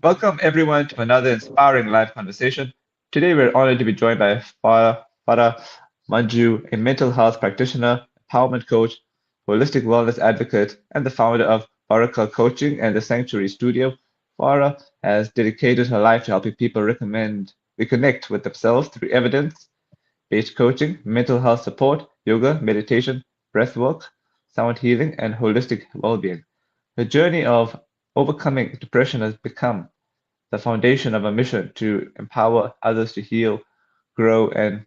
Welcome everyone to another inspiring live conversation. Today we're honored to be joined by Farah Manjoo, a mental health practitioner, empowerment coach, holistic wellness advocate, and the founder of Baraaqa Coaching and the Sanctuary Studio. Farah has dedicated her life to helping people reconnect with themselves through evidence-based coaching, mental health support, yoga, meditation, breathwork, sound healing, and holistic well-being. Her journey of overcoming depression has become the foundation of our mission to empower others to heal, grow, and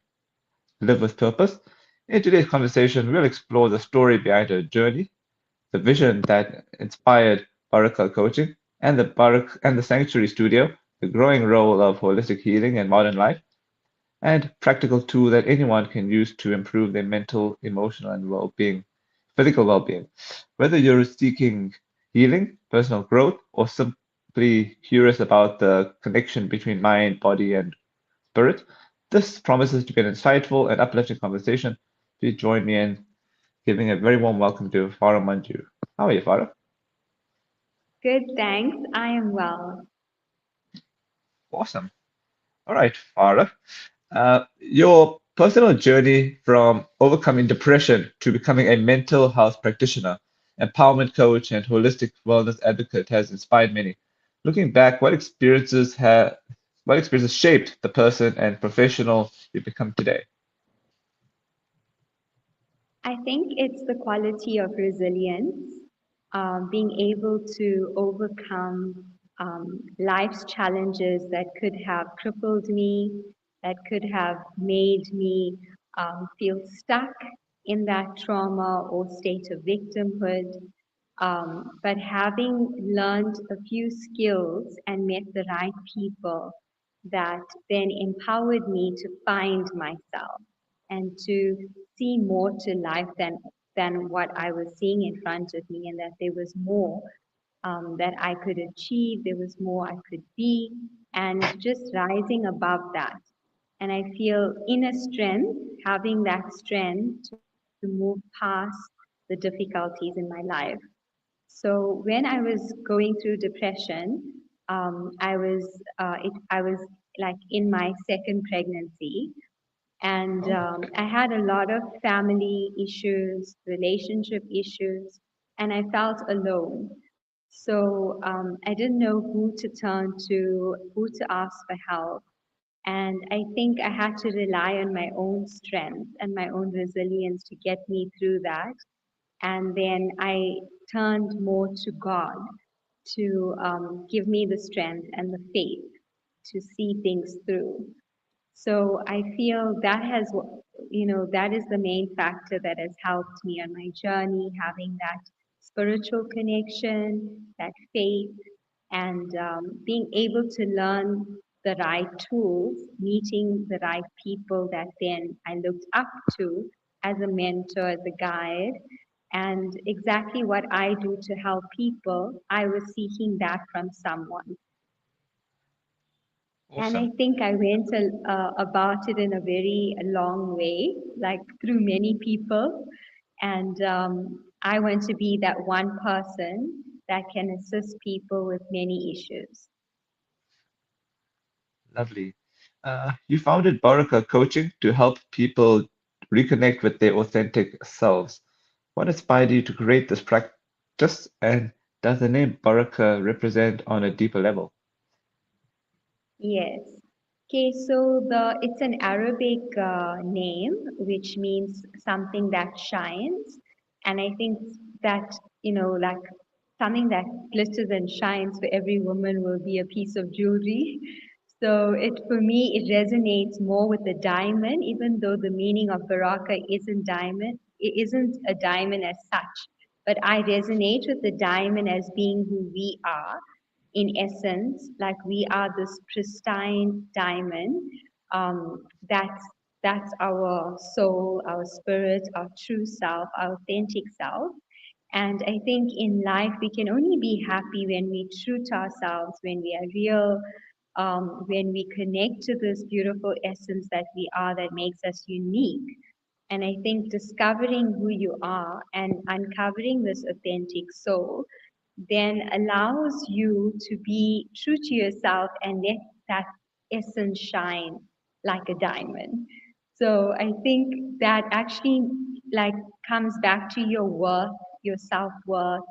live with purpose. In today's conversation, we'll explore the story behind her journey, the vision that inspired Baraka Coaching, and the Sanctuary Studio, the growing role of holistic healing in modern life, and practical tool that anyone can use to improve their mental, emotional, and well-being, physical well-being. Whether you're seeking healing, personal growth, or simply curious about the connection between mind, body, and spirit, this promises to be an insightful and uplifting conversation. Please join me in giving a very warm welcome to Farah Manjoo. How are you, Farah? Good, thanks. I am well. Awesome. All right, Farah. Your personal journey from overcoming depression to becoming a mental health practitioner, empowerment coach, and holistic wellness advocate has inspired many. Looking back, what experiences shaped the person and professional you become today? I think it's the quality of resilience, being able to overcome life's challenges that could have crippled me, that could have made me feel stuck in that trauma or state of victimhood. But having learned a few skills and met the right people that then empowered me to find myself and to see more to life than what I was seeing in front of me, and that there was more that I could achieve, there was more I could be, and just rising above that. And I feel inner strength, having that strength to move past the difficulties in my life. So when I was going through depression, I was like in my second pregnancy, and Oh, okay. I had a lot of family issues, relationship issues, and I felt alone. So I didn't know who to turn to, who to ask for help. And I think I had to rely on my own strength and my own resilience to get me through that. And then I turned more to God to give me the strength and the faith to see things through. So I feel that that is the main factor that has helped me on my journey, having that spiritual connection, that faith, and being able to learn the right tools, meeting the right people that then I looked up to as a mentor, as a guide, and exactly what I do to help people, I was seeking that from someone. And I Awesome. think I went about it in a very long way, like through many people. And I want to be that one person that can assist people with many issues. Lovely. You founded Baraka Coaching to help people reconnect with their authentic selves. What inspired you to create this practice, and does the name Baraka represent on a deeper level? Yes. Okay, so it's an Arabic name, which means something that shines, and I think that like something that glitters and shines for every woman will be a piece of jewelry. So it for me it resonates more with the diamond, even though the meaning of Baraka isn't diamond, it isn't a diamond as such, but I resonate with the diamond as being who we are in essence, like we are this pristine diamond. Um, that's that's our soul, our spirit, our true self, our authentic self. And I think in life we can only be happy when we're true to ourselves, when we are real, when we connect to this beautiful essence that we are that makes us unique. And I think discovering who you are and uncovering this authentic soul then allows you to be true to yourself and let that essence shine like a diamond. So I think that actually like comes back to your worth, your self-worth,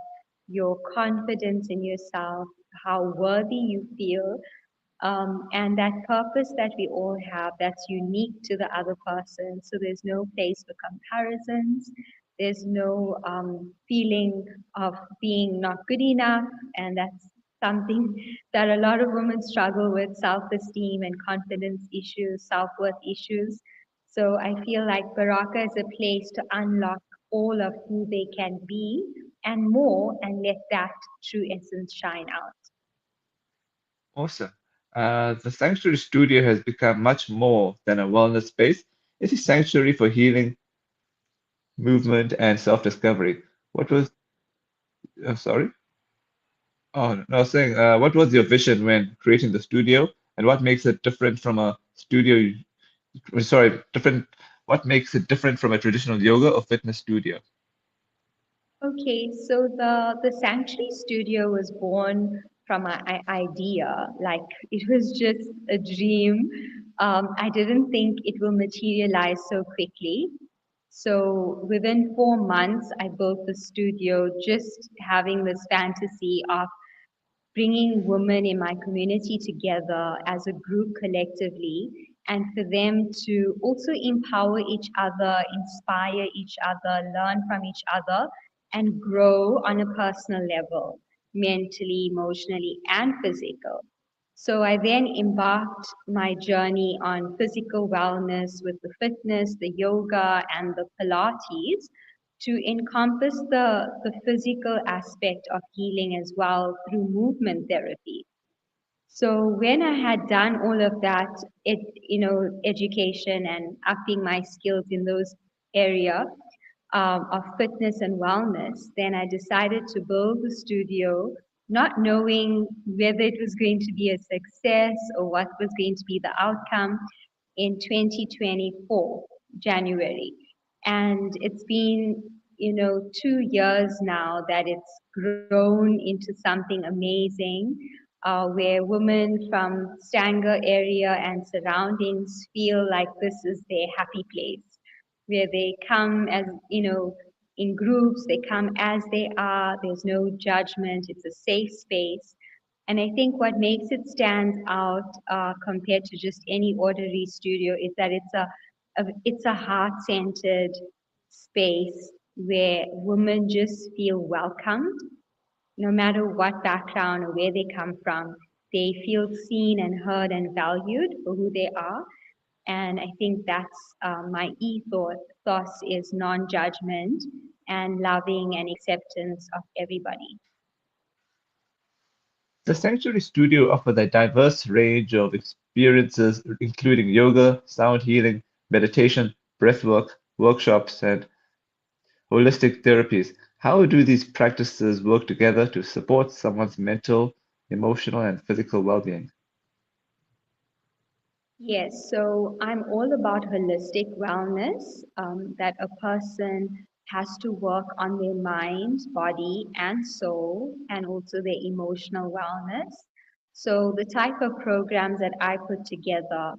your confidence in yourself, how worthy you feel, and that purpose that we all have that's unique to the other person. So there's no place for comparisons. There's no feeling of being not good enough. And that's something that a lot of women struggle with, self-esteem and confidence issues, self-worth issues. So I feel like Baraka is a place to unlock all of who they can be and more and let that true essence shine out. Awesome. The Sanctuary Studio has become much more than a wellness space. It's a sanctuary for healing, movement, and self-discovery. What was, sorry? Oh, no, I was saying, what was your vision when creating the studio, and what makes it different from a studio? Sorry, different. What makes it different from a traditional yoga or fitness studio? Okay, so the Sanctuary Studio was born from an idea, like it was just a dream. I didn't think it will materialize so quickly. So within 4 months, I built the studio, just having this fantasy of bringing women in my community together as a group collectively and for them to also empower each other, inspire each other, learn from each other, and grow on a personal level, mentally, emotionally, and physical. So I then embarked my journey on physical wellness with the fitness, the yoga, and the Pilates to encompass the physical aspect of healing as well through movement therapy. So when I had done all of that, education and upping my skills in those area of fitness and wellness, then I decided to build the studio, not knowing whether it was going to be a success or what was going to be the outcome in 2024, January. And it's been, 2 years now that it's grown into something amazing, where women from Stanger area and surroundings feel like this is their happy place, where they come as, in groups, they come as they are, there's no judgment, it's a safe space. And I think what makes it stand out compared to just any ordinary studio is that it's a heart-centered space where women just feel welcomed, no matter what background or where they come from. They feel seen and heard and valued for who they are. And I think that's my ethos is non-judgment and loving and acceptance of everybody. The Sanctuary Studio offers a diverse range of experiences, including yoga, sound healing, meditation, breathwork, workshops, and holistic therapies. How do these practices work together to support someone's mental, emotional, and physical well-being? Yes, so I'm all about holistic wellness, that a person has to work on their mind, body, and soul, and also their emotional wellness. So the type of programs that I put together,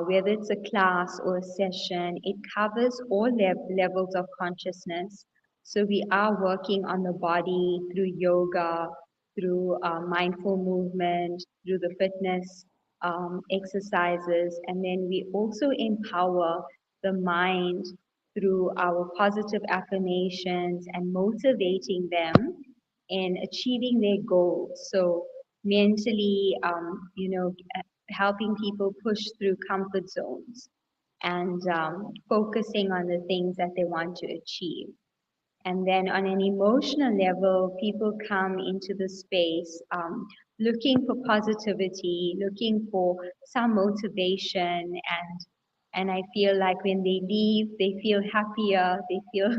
whether it's a class or a session, it covers all levels of consciousness. So we are working on the body through yoga, through mindful movement, through the fitness exercises, and then we also empower the mind through our positive affirmations and motivating them in achieving their goals. So mentally, helping people push through comfort zones and focusing on the things that they want to achieve. And then on an emotional level, people come into the space looking for positivity, looking for some motivation, and I feel like when they leave, they feel happier, they feel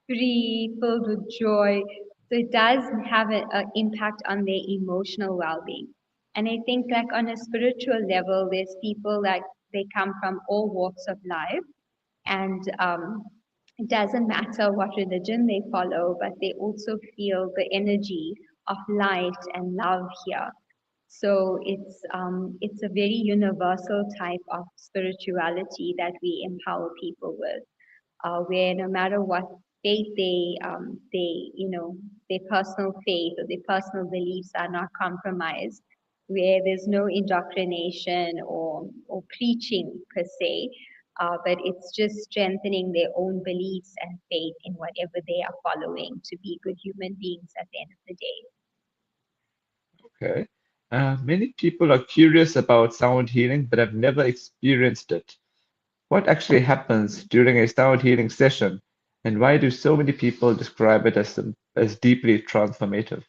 free, filled with joy. So it does have an impact on their emotional well-being. And I think like on a spiritual level, there's people that they come from all walks of life and it doesn't matter what religion they follow, but they also feel the energy of light and love here. So it's a very universal type of spirituality that we empower people with, where no matter what faith their personal faith or their personal beliefs are not compromised, where there's no indoctrination or preaching per se, but it's just strengthening their own beliefs and faith in whatever they are following to be good human beings at the end of the day. Okay. Many people are curious about sound healing, but have never experienced it. What actually happens during a sound healing session, and why do so many people describe it as deeply transformative?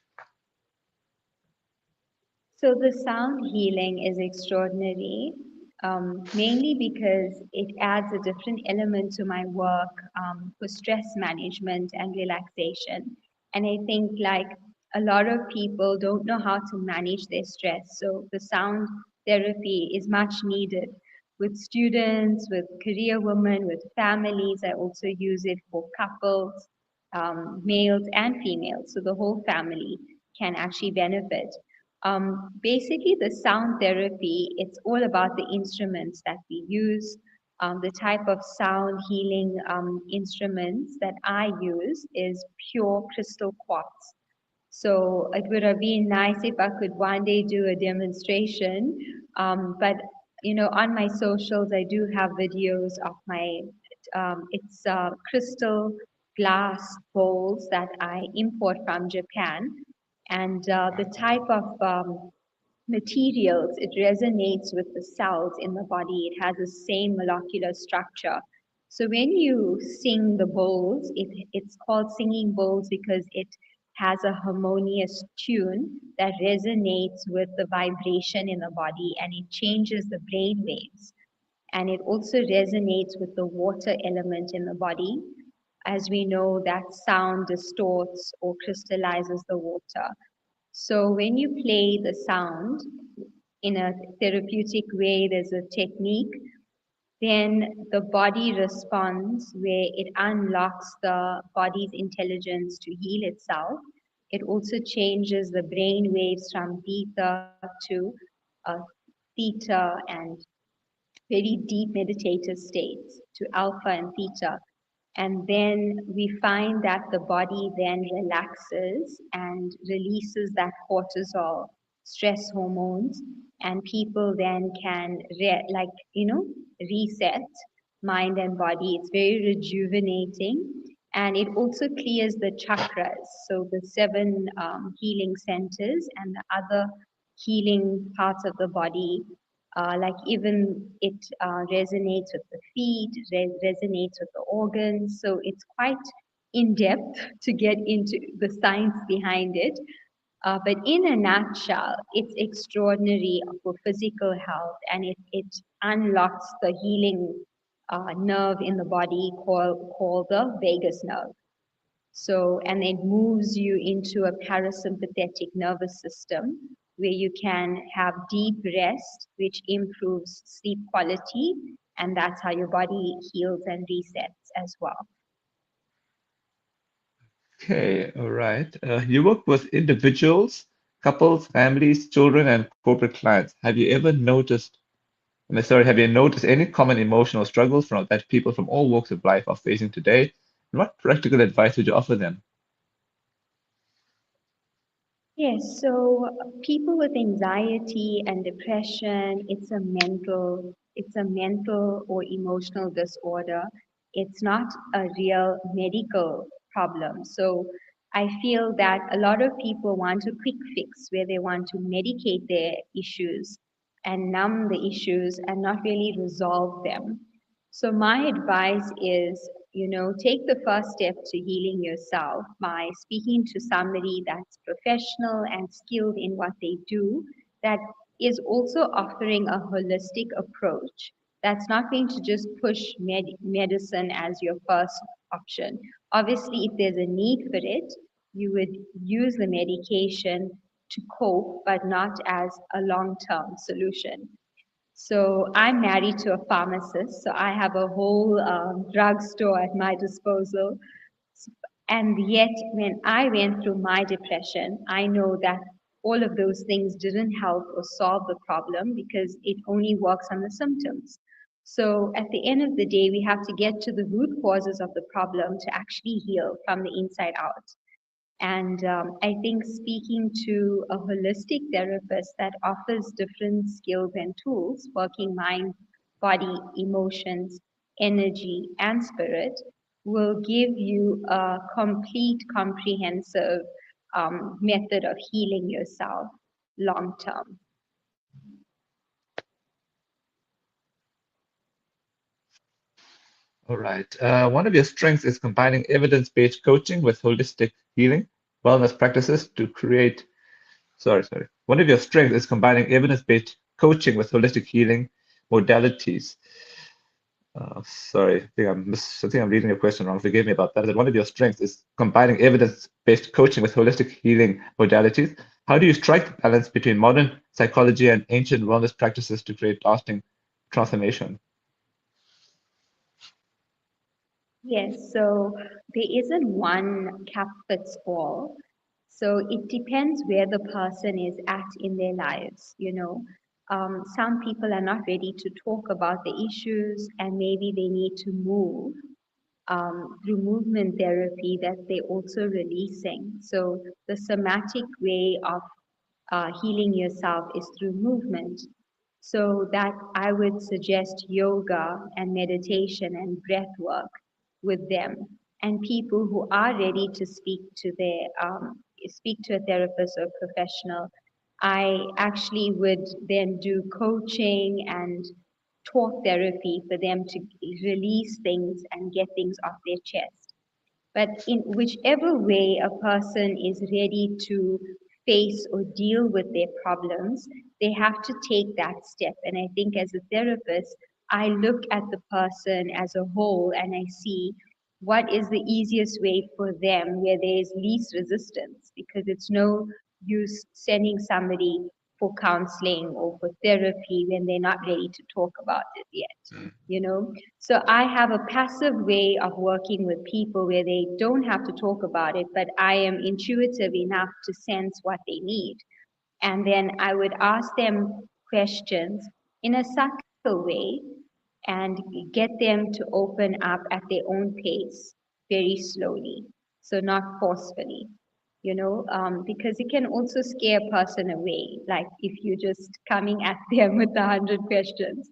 So the sound healing is extraordinary, mainly because it adds a different element to my work for stress management and relaxation. And I think like a lot of people don't know how to manage their stress. So the sound therapy is much needed with students, with career women, with families. I also use it for couples, males and females. So the whole family can actually benefit. Basically, the sound therapy, it's all about the instruments that we use. The type of sound healing instruments that I use is pure crystal quartz. So it would have been nice if I could one day do a demonstration. But on my socials, I do have videos of my it's crystal glass bowls that I import from Japan, and the type of materials, it resonates with the cells in the body. It has the same molecular structure. So when you sing the bowls, it's called singing bowls because it has a harmonious tune that resonates with the vibration in the body, and it changes the brain waves. And it also resonates with the water element in the body. As we know, that sound distorts or crystallizes the water. So when you play the sound in a therapeutic way, there's a technique, then the body responds where it unlocks the body's intelligence to heal itself. It also changes the brain waves from beta to uh, theta and very deep meditative states to alpha and theta. And then we find that the body then relaxes and releases that cortisol, stress hormones, and people then can reset mind and body. It's very rejuvenating, and it also clears the chakras, so the seven healing centers and the other healing parts of the body, like even it resonates with the feet, resonates with the organs. So it's quite in depth to get into the science behind it. But in a nutshell, it's extraordinary for physical health, and it unlocks the healing nerve in the body called the vagus nerve. So, and it moves you into a parasympathetic nervous system where you can have deep rest, which improves sleep quality, and that's how your body heals and resets as well. Okay, all right. You work with individuals, couples, families, children, and corporate clients. Have you noticed any common emotional struggles that people from all walks of life are facing today? And what practical advice would you offer them? Yes, so people with anxiety and depression, it's a mental or emotional disorder. It's not a real medical problem. So I feel that a lot of people want a quick fix where they want to medicate their issues and numb the issues and not really resolve them. So my advice is, take the first step to healing yourself by speaking to somebody that's professional and skilled in what they do, that is also offering a holistic approach. That's not going to just push medicine as your first option. Obviously, if there's a need for it, you would use the medication to cope, but not as a long-term solution. So I'm married to a pharmacist, so I have a whole drugstore at my disposal. And yet, when I went through my depression, I know that all of those things didn't help or solve the problem because it only works on the symptoms. So at the end of the day, we have to get to the root causes of the problem to actually heal from the inside out. And I think speaking to a holistic therapist that offers different skills and tools, working mind, body, emotions, energy, and spirit, will give you a complete, comprehensive method of healing yourself long term. All right. One of your strengths is combining evidence-based coaching with holistic healing, wellness practices to create. Sorry. One of your strengths is combining evidence-based coaching with holistic healing modalities. Sorry, I think I'm reading your question wrong. Forgive me about that. That one of your strengths is combining evidence-based coaching with holistic healing modalities. How do you strike the balance between modern psychology and ancient wellness practices to create lasting transformation? Yes, so there isn't one cap fits all. So it depends where the person is at in their lives, you know. Some people are not ready to talk about the issues and maybe they need to move through movement therapy that they're also releasing. So the somatic way of healing yourself is through movement. So that I would suggest yoga and meditation and breath work with them. And people who are ready to speak to a therapist or professional, I actually would then do coaching and talk therapy for them to release things and get things off their chest. But in whichever way a person is ready to face or deal with their problems, they have to take that step. And I think as a therapist, I look at the person as a whole and I see what is the easiest way for them where there is least resistance, because it's no use sending somebody for counseling or for therapy when they're not ready to talk about it yet, you know. So I have a passive way of working with people where they don't have to talk about it, but I am intuitive enough to sense what they need. And then I would ask them questions in a subtle way and get them to open up at their own pace very slowly. So not forcefully, you know, because it can also scare a person away, like if you're just coming at them with 100 questions.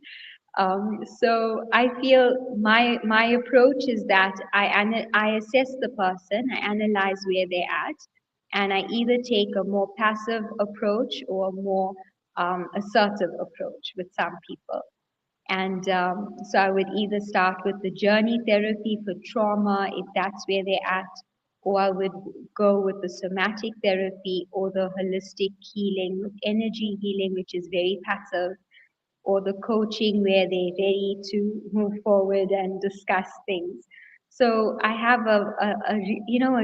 So I feel my approach is that I assess the person, I analyze where they're at, and I either take a more passive approach or a more assertive approach with some people. And so I would either start with the journey therapy for trauma, if that's where they're at, or I would go with the somatic therapy or the holistic healing with energy healing, which is very passive, or the coaching where they're ready to move forward and discuss things. So I have a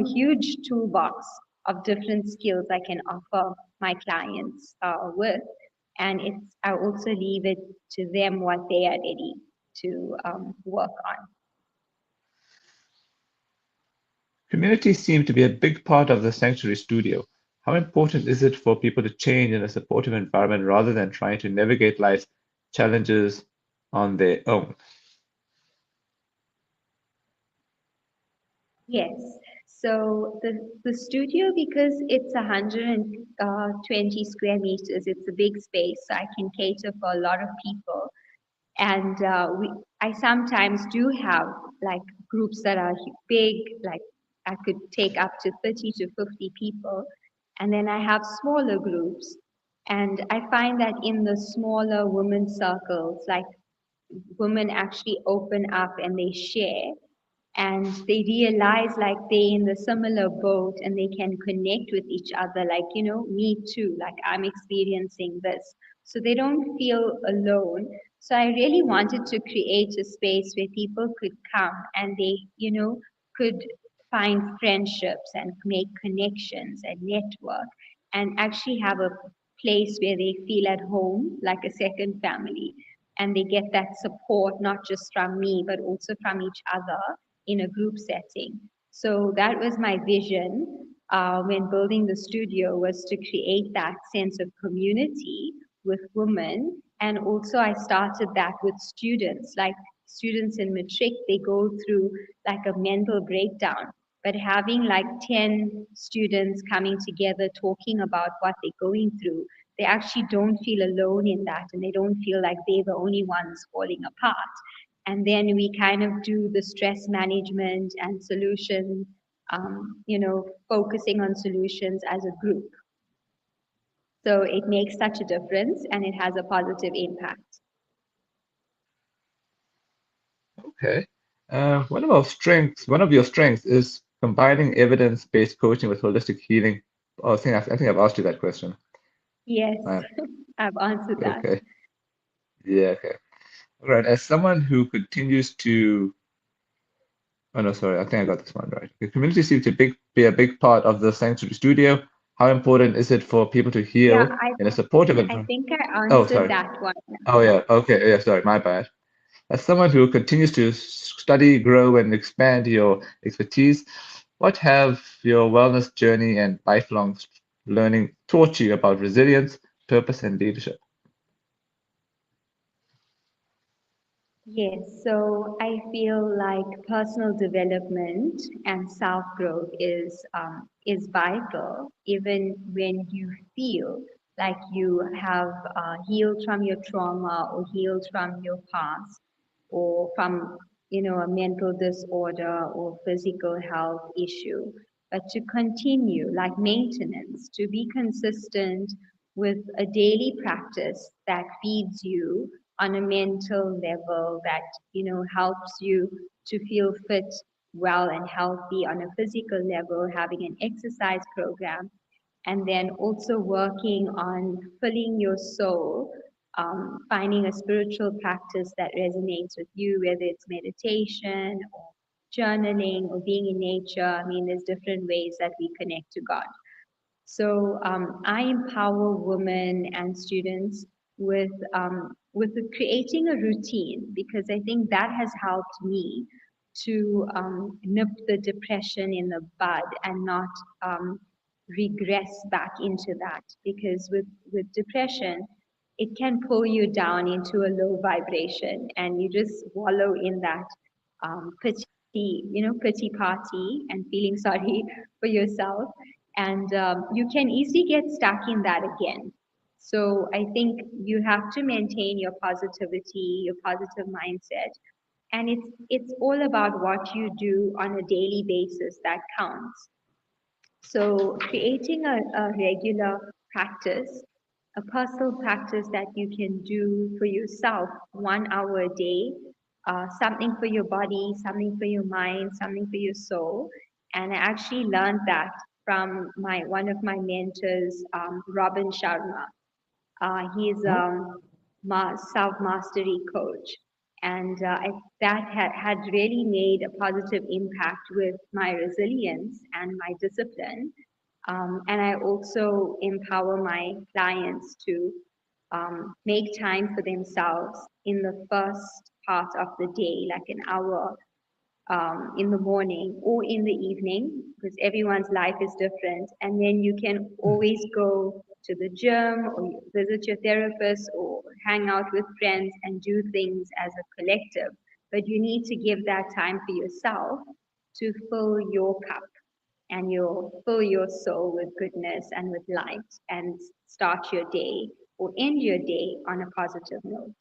huge toolbox of different skills I can offer my clients with, and I also leave it to them what they are ready to work on. Community seems to be a big part of the Sanctuary Studio. How important is it for people to change in a supportive environment rather than trying to navigate life's challenges on their own? Yes. So the studio, because it's 120 square meters, it's a big space, so I can cater for a lot of people. And I sometimes do have like groups that are big, like I could take up to 30 to 50 people. And then I have smaller groups. And I find that in the smaller women's circles, like women actually open up and they share and they realize like they in the similar boat and they can connect with each other, like, you know, me too, like I'm experiencing this, so they don't feel alone. So I really wanted to create a space where people could come and they, you know, could find friendships and make connections and network and actually have a place where they feel at home like a second family, and they get that support not just from me but also from each other in a group setting. So that was my vision when building the studio, was to create that sense of community with women. And also I started that with students, like students in matric, they go through like a mental breakdown. But having like 10 students coming together talking about what they're going through, they actually don't feel alone in that, and they don't feel like they're the only ones falling apart. And then we kind of do the stress management and solution, focusing on solutions as a group. So it makes such a difference and it has a positive impact. Okay. One of your strengths is combining evidence-based coaching with holistic healing. Oh, I think I've asked you that question. Yes, Uh, I've answered that. okay. Yeah, okay. All right. As someone who continues to, oh no, sorry, I think I got this one right. The community seems to be a big part of the Sanctuary Studio. How important is it for people to Yeah, heal in a supportive I environment? think I Oh, answered sorry. that one. Oh, yeah. Okay. Yeah, sorry. My bad. As someone who continues to study, grow, and expand your expertise, what have your wellness journey and lifelong learning taught you about resilience, purpose, and leadership? Yes, so I feel like personal development and self-growth is vital, even when you feel like you have healed from your trauma or healed from your past or from a mental disorder or physical health issue. But to continue, like maintenance, to be consistent with a daily practice that feeds you on a mental level, that helps you to feel fit, well, and healthy on a physical level, having an exercise program, and then also working on filling your soul, finding a spiritual practice that resonates with you, whether it's meditation or journaling or being in nature. I mean, there's different ways that we connect to God. So I empower women and students with creating a routine, because I think that has helped me to nip the depression in the bud and not regress back into that. Because with depression, it can pull you down into a low vibration, and you just wallow in that pity party and feeling sorry for yourself, and you can easily get stuck in that again. So I think you have to maintain your positivity, your positive mindset, and it's all about what you do on a daily basis that counts. So creating a regular practice, a personal practice that you can do for yourself, 1 hour a day, something for your body, something for your mind, something for your soul. And I actually learned that from my one of my mentors, Robin Sharma. He's Oh, self mastery coach, and that had really made a positive impact with my resilience and my discipline. And I also empower my clients to make time for themselves in the first part of the day, like an hour in the morning or in the evening, because everyone's life is different. And then you can always go to the gym or visit your therapist or hang out with friends and do things as a collective. But you need to give that time for yourself to fill your cup and you'll fill your soul with goodness and with light, and start your day or end your day on a positive note.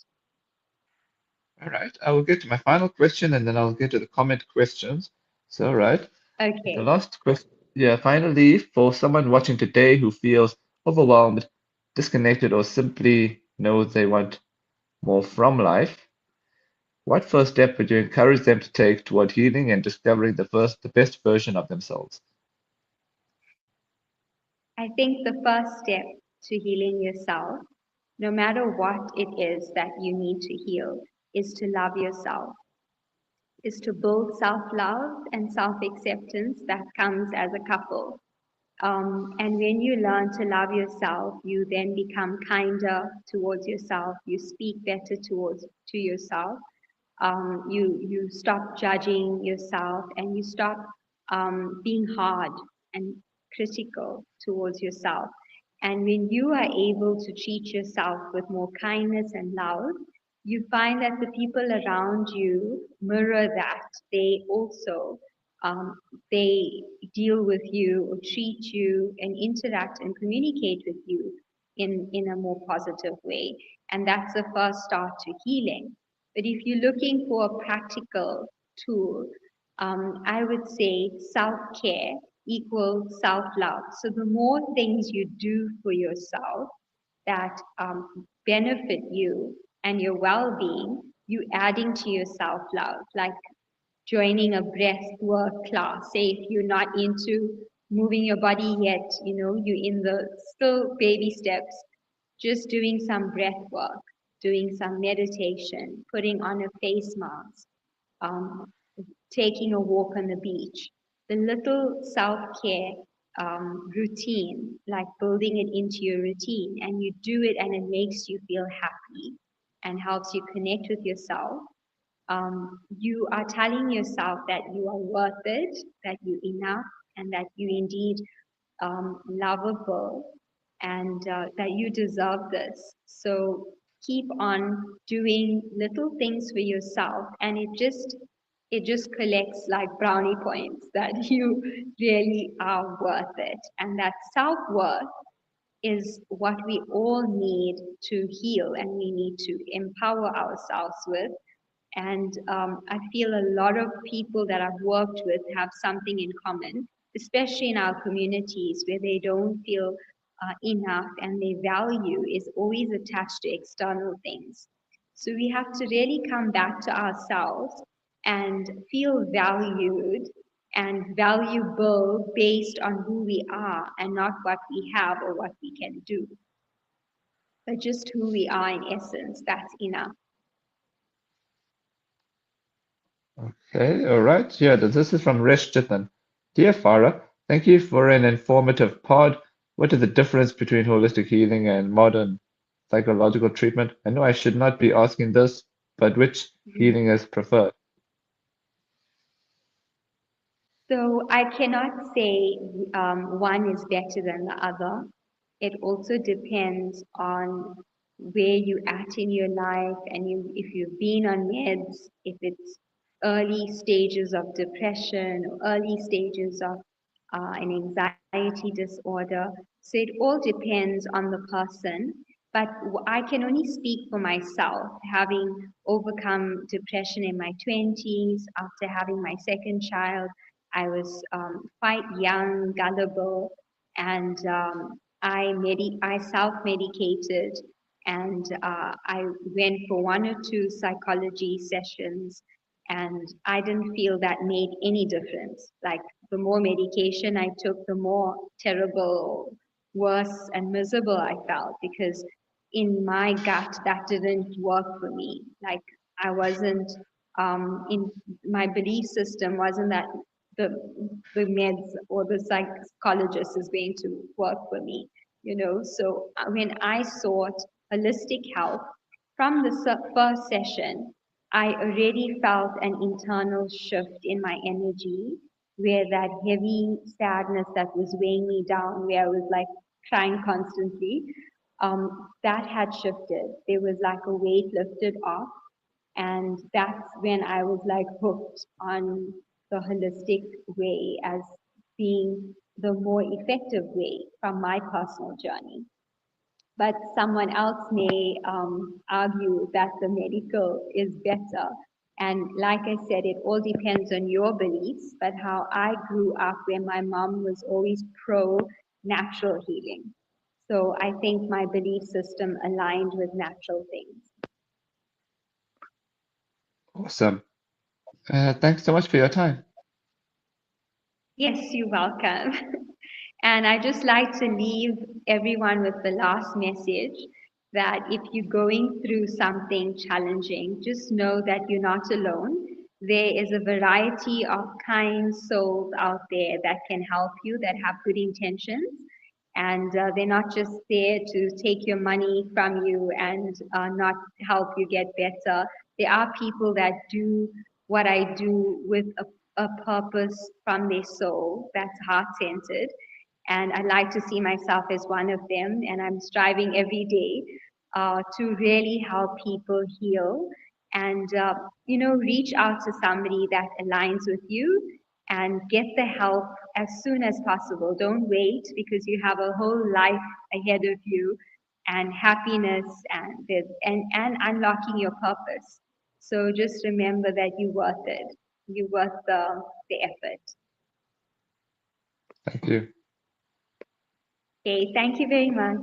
all right. I will get to my final question and then I'll get to the comment questions. So, all right. The Okay. last question. Yeah, finally, for someone watching today who feels overwhelmed, disconnected, or simply knows they want more from life, what first step would you encourage them to take toward healing and discovering the best version of themselves? I think the first step to healing yourself, no matter what it is that you need to heal, is to love yourself, is to build self love and self acceptance that comes as a couple. And when you learn to love yourself, you then become kinder towards yourself. You speak better to yourself. You stop judging yourself, and you stop being hard and critical towards yourself. And when you are able to treat yourself with more kindness and love, you find that the people around you mirror that. They also um, they deal with you or treat you and interact and communicate with you in a more positive way. And that's the first start to healing. But if you're looking for a practical tool, I would say self care equals self love. So the more things you do for yourself that benefit you and your well being, you adding to your self love, like joining a breath work class. Say if you're not into moving your body yet, you're in the still baby steps, just doing some breath work, doing some meditation, putting on a face mask, um, taking a walk on the beach. The little self care routine, like building it into your routine, and you do it and it makes you feel happy and helps you connect with yourself. You are telling yourself that you are worth it, that you're enough, and that you indeed lovable, and that you deserve this. So keep on doing little things for yourself, and it just collects like brownie points that you really are worth it, and that self worth is what we all need to heal, and we need to empower ourselves with. And I feel a lot of people that I've worked with have something in common, especially in our communities where they don't feel enough and their value is always attached to external things. So we have to really come back to ourselves and feel valued and valuable based on who we are and not what we have or what we can do, but just who we are in essence. That's enough. Okay, all right. Yeah, this is from Rish Chitan. Dear Farah, thank you for an informative pod. What is the difference between holistic healing and modern psychological treatment? I know I should not be asking this, but which Mhm. healing is preferred? So I cannot say one is better than the other. It also depends on where you at in your life, and if you've been on meds, if it's early stages of depression or early stages of an anxiety disorder. So it all depends on the person. But I can only speak for myself, having overcome depression in my 20s after having my second child. I was quite young, gullible, and I self-medicated, and I went for one or two psychology sessions, and I didn't feel that made any difference. Like the more medication I took, the more terrible, worse, and miserable I felt, because in my gut that didn't work for me. Like I wasn't in my belief system wasn't that the the meds or the psychologist is going to work for me, So when I sought holistic help from the first session, I already felt an internal shift in my energy, where that heavy sadness that was weighing me down, where I was like crying constantly, that had shifted. There was like a weight lifted off, and that's when I was like hooked on the holistic way as being the more effective way from my personal journey. But someone else may argue that the medical is better. And like I said, it all depends on your beliefs. But how I grew up, where my mom was always pro natural healing. So I think my belief system aligned with natural things. Awesome. Thanks so much for your time. Yes, you're welcome. And I just like to leave everyone with the last message that if you're going through something challenging, just know that you're not alone. There is a variety of kind souls out there that can help you, that have good intentions. And they're not just there to take your money from you and not help you get better. There are people that do what I do with a a purpose from their soul that's heart centered. And I like to see myself as one of them. And I'm striving every day to really help people heal and, reach out to somebody that aligns with you and get the help as soon as possible. Don't wait because you have a whole life ahead of you and happiness and unlocking your purpose. So just remember that you're worth it. You're worth the effort. Thank you. Okay, thank you very much.